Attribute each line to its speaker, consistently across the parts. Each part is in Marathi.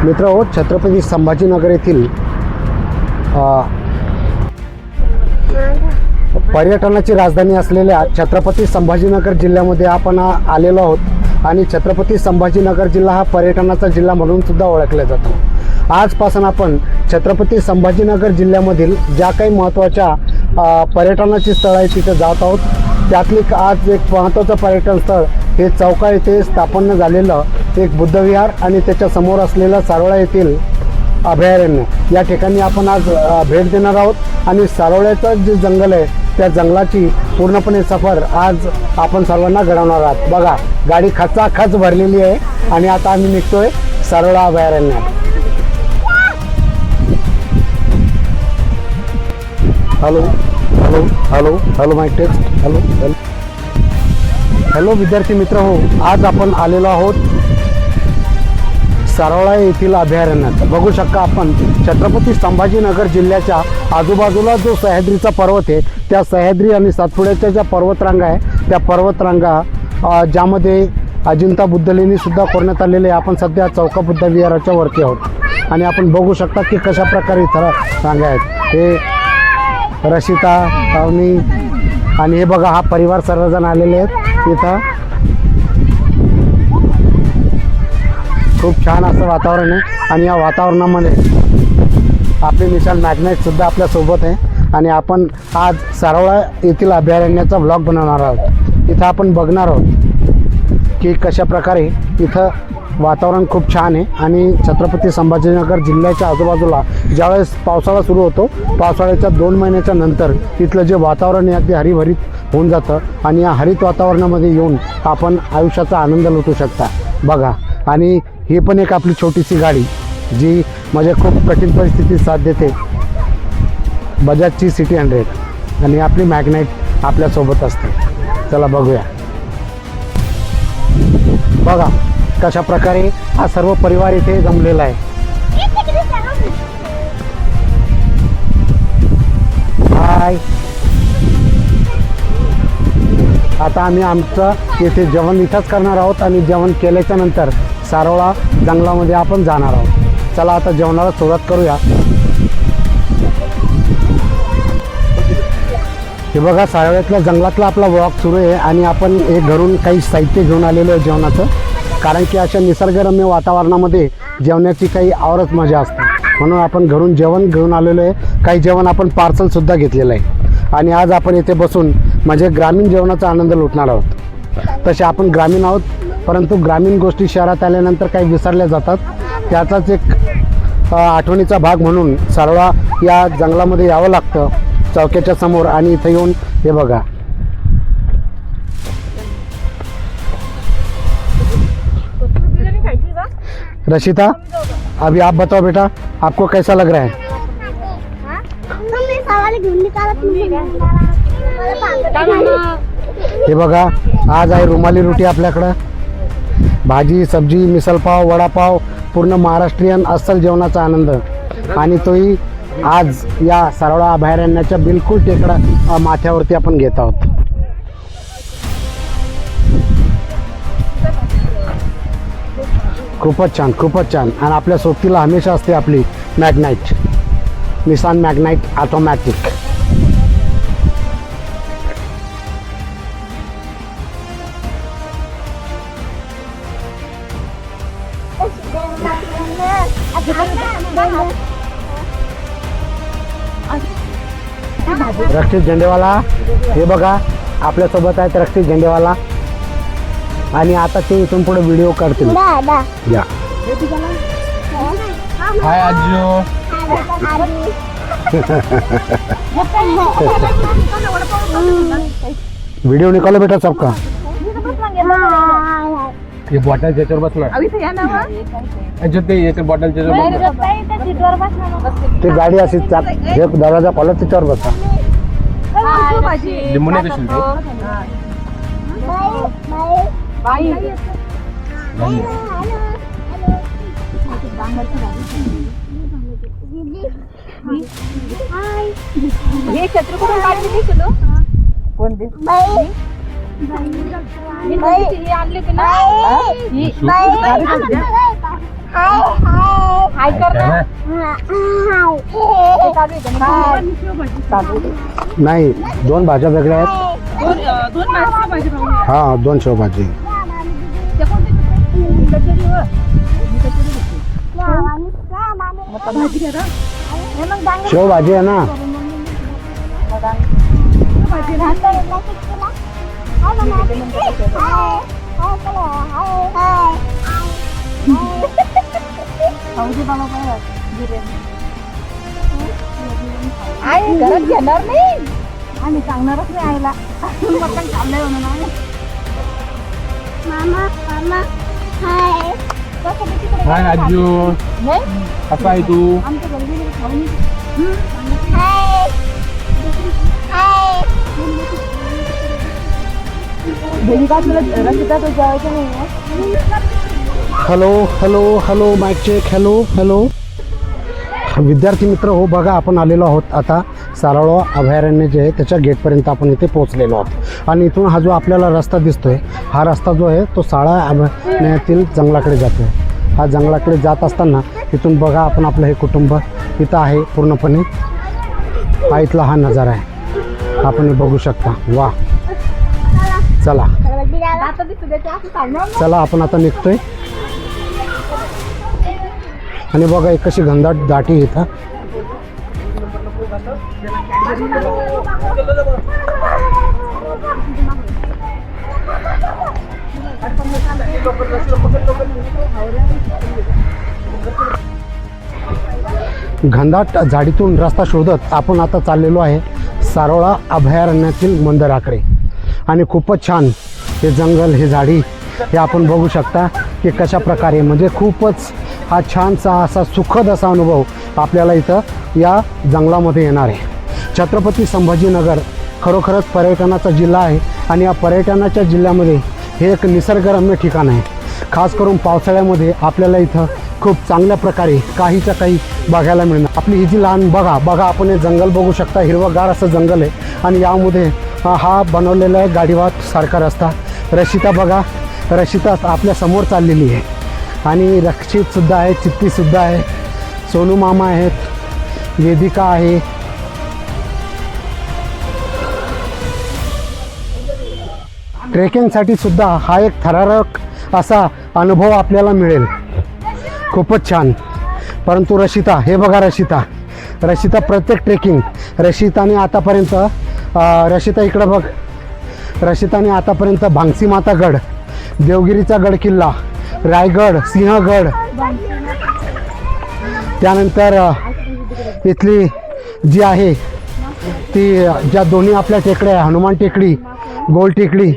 Speaker 1: मित्रहो, छत्रपती संभाजीनगर येथील पर्यटनाची राजधानी असलेल्या छत्रपती संभाजीनगर जिल्ह्यामध्ये आपण आलेलो आहोत आणि छत्रपती संभाजीनगर जिल्हा हा पर्यटनाचा जिल्हा म्हणून सुद्धा ओळखला जातो. आजपासून आपण छत्रपती संभाजीनगर जिल्ह्यामधील ज्या काही महत्त्वाच्या पर्यटनाची स्थळं आहेत तिथे जात आहोत. त्यातली आज एक महत्त्वाचं पर्यटन स्थळ हे चौका येथे स्थापन झालेलं एक बुद्धविहार आणि त्याच्या समोर असलेलं सारोळा येथील अभयारण्य या ठिकाणी आपण आज भेट देणार आहोत आणि सारोळ्याचं जे जंगल आहे त्या जंगलाची पूर्णपणे सफर आज आपण सर्वांना घडवणार आहोत. बघा, गाडी खचाखच भरलेली आहे आणि आता आम्ही निघतोय सारोळा अभयारण्यात. Hello hello hello hello mike test. Hello hello hello विद्यार्थी मित्र हो, आज आपण आलेलो आहोत सारोळा येथील अभयारण्यात. बघू शकता आपण छत्रपती संभाजीनगर जिल्ह्याच्या आजूबाजूला जो सह्याद्रीचा पर्वत आहे त्या सह्याद्री आणि सातपुड्याच्या ज्या पर्वतरांगा आहे त्या पर्वतरांगा ज्यामध्ये अजिंठा बुद्धलेणी सुद्धा करण्यात आलेले आहे. आपण सध्या चौका बुद्ध विहाराच्या वरती आहोत आणि आपण बघू शकता की कशा प्रकारे इथं रांगा आहेत. हे रशिता, पावनी आणि हे बघा हा परिवार सर्वजण आलेले आहेत इथं. खूप छान असं वातावरण आहे आणि या वातावरणामध्ये आपले निशाल मॅग्नाईट सुद्धा आपल्यासोबत आहे आणि आपण आज सारोळा येथील अभयारण्याचा व्लॉग बनवणार आहोत. इथं आपण बघणार आहोत की कशा प्रकारे इथं वातावरण खूप छान आहे आणि छत्रपती संभाजीनगर जिल्ह्याच्या आजूबाजूला ज्यावेळेस पावसाळा सुरू होतो पावसाळ्याच्या 2 महिन्याच्या नंतर इथलं जे वातावरण आहे अगदी हरिभरीत होऊन जातं आणि या हरित वातावरणामध्ये येऊन आपण आयुष्याचा आनंद लुटू शकता. बघा, आणि ही पण एक आपली छोटीशी गाडी जी म्हणजे खूप कठीण परिस्थितीत साथ देते, बजाजची सिटी 100 आणि आपली मॅग्नाईट आपल्यासोबत असते. चला बघूया. बघा कशा प्रकारे हा सर्व परिवार इथे जमलेला आहे. हाय, आता आम्ही आमचं येथे जेवण इथंच करणार आहोत आणि जेवण केल्याच्या नंतर सारोळा जंगलामध्ये आपण जाणार आहोत. चला आता जेवणाला सुरुवात करूया. हे बघा, सारोळ्यातल्या जंगलातला आपला वॉक सुरू आहे आणि आपण एक घरून काही साहित्य घेऊन आलेलो आहे जेवणाचं, कारण की अशा निसर्गरम्य वातावरणामध्ये जेवणाची काही औरच मजा असते. म्हणून आपण घरून जेवण घेऊन आलेलो आहे. काही जेवण आपण पार्सलसुद्धा घेतलेलं आहे आणि आज आपण इथे बसून म्हणजे ग्रामीण जेवणाचा आनंद लुटणार आहोत. तसे आपण ग्रामीण आहोत, परंतु ग्रामीण गोष्टी शहरात आल्यानंतर काही विसरल्या जातात. त्याचाच एक आठवणीचा भाग म्हणून सारोळा या जंगलामध्ये यावं लागतं चौक्याच्या समोर आणि इथं येऊन हे बघा. रशिता, अभी आप बताओ बेटा, आपको कैसा लग रहा है? हे बघा, आज आहे रुमाली रोटी आपल्याकडं, भाजी, सब्जी, मिसळपाव, वडापाव, पूर्ण महाराष्ट्रीयन अस्सल जेवणाचा आनंद आणि तोही आज या सारोळा अभयारण्याच्या बिलकुल टेकडा माथ्यावरती आपण घेत आहोत. खूपच छान, खूपच छान. आणि आपल्या सोबतीला हमेशा असते आपली मॅग्नाईट, निसान मॅग्नाईट ऑटोमॅटिक. रक्षित झेंडेवाला, हे बघा आपल्यासोबत आहेत रक्षित झेंडेवाला आणि आता ते इथून पुढे व्हिडिओ करतील. या,
Speaker 2: हाय आजो.
Speaker 1: वीडियो निकालो बेटा सबका.
Speaker 2: ये बॉटल त्याच्यावर बसणार. ते याच्या बॉटल त्याच्यावर बसणार.
Speaker 1: ते गाडी अशी हे दरवाजा खोला त्याच्यावर बसा.
Speaker 2: लिंबूने कशी
Speaker 3: हे छत्र कुठून काढली तुला? कोणती? आणली की ना? हाय कर ना. ते चालू आहे का नाही? चालू आहे.
Speaker 1: नाही, 2 भाज्या वेगळ्या आहेत.
Speaker 3: दोन माणसं भाजी पाहून.
Speaker 1: हा, 2 शेवभाजी.
Speaker 3: ते कोणते? कचोरी व. भाजी घ्या ना.
Speaker 1: शेवभाजी आहे ना.
Speaker 3: भाजी राहते. आई घरात घेणार नाही. आम्ही सांगणारच नाही आईला. मटण खाल्लंय म्हणून आम्ही. मामा मामा हाय.
Speaker 2: हाय आजू.
Speaker 3: नाही
Speaker 2: कसा आहे तू?
Speaker 3: आमच्या घरी गेली खाऊन. हाय हाय. घरी काय तुला रसिका तो जेवायचं नाही.
Speaker 1: Hello hello hello, mike check. Hello hello विद्यार्थी मित्र हो, बघा आपण आलेलो आहोत आता सारोळा अभयारण्य जे आहे त्याच्या गेटपर्यंत आपण इथे पोहोचलेलो आहोत. आणि इथून हा जो आपल्याला रस्ता दिसतोय, हा रस्ता जो आहे तो सारोळा अभयारण्यातील जंगलाकडे जातो आहे. हा जंगलाकडे जात असताना इथून बघा आपण आपलं हे कुटुंब इथं आहे पूर्णपणे. हा इथला हा नजारा आहे, आपण हे बघू शकता. वा, चला चला आपण आता निघतोय. आणि बघा एक कशी घनदाट दाटी इथं. घनदाट झाडीतून रस्ता शोधत आपण आता चाललेलो आहे सारोळा अभयारण्यातील मंदिराकडे. आणि खूपच छान हे जंगल, हे झाडी, हे आपण बघू शकता की कशा प्रकारे म्हणजे खूपच हा छानसा असा सुखद असा अनुभव आपल्याला इथं या जंगलामध्ये येणार आहे. छत्रपती संभाजीनगर खरोखरच पर्यटनाचा जिल्हा आहे. आणि या पर्यटनाच्या जिल्ह्यामध्ये हे एक निसर्गरम्य ठिकाण आहे. खास करून पावसाळ्यामध्ये आपल्याला इथं खूप चांगल्या प्रकारे काहीच्या काही बघायला मिळणार. आपली ही जी लहान बघा आपण हे जंगल बघू शकता, हिरवंगार असं जंगल आहे. आणि यामध्ये हा बनवलेला आहे गाडीवाट सारखा रस्ता. रशिता बघा, रशिता आपल्या समोर चाललेली आहे. आणि रक्षितसुद्धा आहे, चित्तीसुद्धा आहे, सोनू मामा आहेत, वेदिका आहे. ट्रेकिंगसाठी सुद्धा हा एक थरारक असा अनुभव आपल्याला मिळेल. खूपच छान. परंतु रशिता, हे बघा रशिता प्रत्येक ट्रेकिंग रशिताने आतापर्यंत रशिता इकडं बघ, रशिताने आतापर्यंत भांगसी माता गड, देवगिरीचा गड किल्ला, रायगड, सिंहगड, त्यानंतर इथली जी आहे ती ज्या दोन्ही आपल्या टेकड्या, हनुमान टेकडी, गोल टेकडी,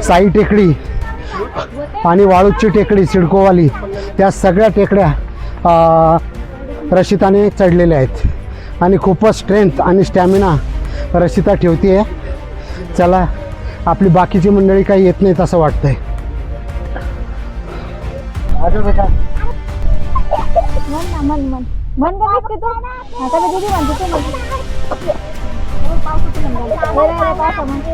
Speaker 1: साई टेकडी आणि वाळूची टेकडी सिडकोवाली, त्या सगळ्या टेकड्या रशिताने चढलेल्या आहेत. आणि खूपच स्ट्रेंथ आणि स्टॅमिना रशिता ठेवते आहे. चला, आपली बाकीची मंडळी काही येत नाहीत असं वाटतंय. बेटा
Speaker 3: मन का दिसते तो आता मी दीदी म्हणते तो म्हणजे